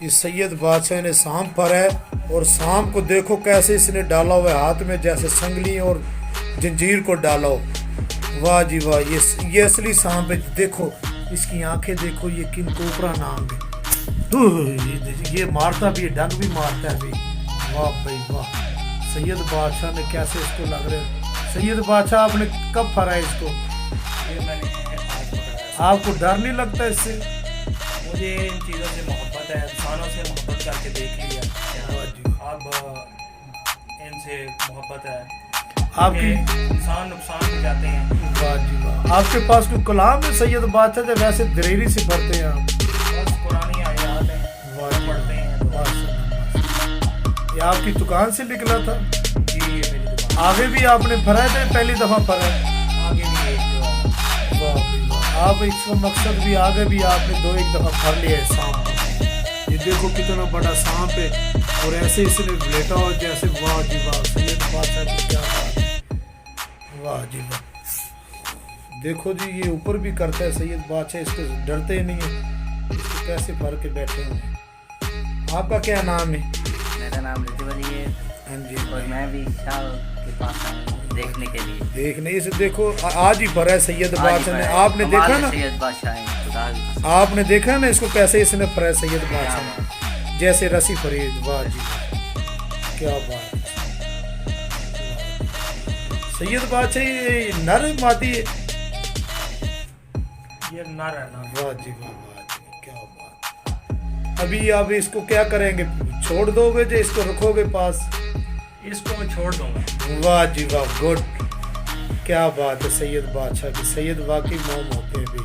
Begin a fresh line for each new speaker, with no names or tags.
یہ سید بادشاہ نے سانپ پھڑا ہے اور سانپ کو دیکھو کیسے اس نے ڈالا ہوا ہے ہاتھ میں، جیسے سنگلی اور جنجیر کو ڈالا ہو۔ واہ جی واہ، یہ اصلی سانپ ہے۔ دیکھو اس کی آنکھیں دیکھو، یہ کن کوپرا نام ہے۔ یہ مارتا بھی ہے، ڈنگ بھی مارتا ہے بھی۔ واہ بھائی واہ، سید بادشاہ نے کیسے اس کو لگ رہے۔ سید بادشاہ آپ نے کب پھڑا ہے اس کو؟
یہ میں نے
آپ کو ڈر نہیں لگتا اس سے؟
مجھے ان چیزوں سے محبت ہے، انسانوں سے محبت کر کے دیکھ لیا۔ اب ان سے محبت ہے،
آپ کی
انسان نقصان ہو جاتے ہیں۔
واہ جی واہ، آپ کے پاس کوئی کلام ہے سید بادشاہ جو ویسے دریری سے پڑھتے ہیں آپ؟
بس قرآنی آیات ہیں، پڑھتے ہیں تو۔
یہ آپ کی دکان سے نکلا تھا؟
جی یہ میری دکان۔
آگے بھی آپ نے بھرا تھا، پہلی دفعہ بھرا ہے؟
آگے بھی ایک جو ہے۔
واہ بھائی واہ، آپ اس کا مقصد بھی آگے بھی آپ نے دو ایک دفعہ بھر لیا ہے سانپ کو۔ یہ دیکھو کتنا بڑا سانپ ہے اور ایسے اس نے لیٹا ہو جیسے۔ واہ جی واہ، سید بادشاہ کی کیا بات ہے۔ واہ جی واہ، دیکھو جی یہ اوپر بھی کرتا ہے سید بادشاہ، اس کو ڈرتے ہی نہیں ہے، اس کو کیسے بھر کے بیٹھے ہوئے ہیں۔ آپ کا کیا نام ہے؟
میرا نام رتو علی ہے
ہاں جی،
اور میں بھی شاہ کے پاس آیا ہوں دیکھنے کے لیے۔
دیکھنے اسے دیکھو آج ہی بھرا ہے سید بادشاہ نے۔ آپ نے دیکھا نا،
سید بادشاہ ہیں، خدا کی۔
آپ نے دیکھا نا اس کو کیسے اس نے بھرا ہے سید بادشاہ نے، جیسے رسی فرید۔ واہ جی کیا بات ہے۔ سید بادشاہ یہ نر مادی ہے؟
یہ نر ہے نا۔
واہ جی واہ، واہ جی کیا بات۔ ابھی آپ اس کو کیا کریں گے؟ چھوڑ دو گے جو اس کو رکھو گے پاس؟
اس کو میں چھوڑ دوں گا۔
واہ جی واہ، گڈ، کیا بات ہے سید بادشاہ کی۔ سید واقعی موم ہوتے ہیں بھی۔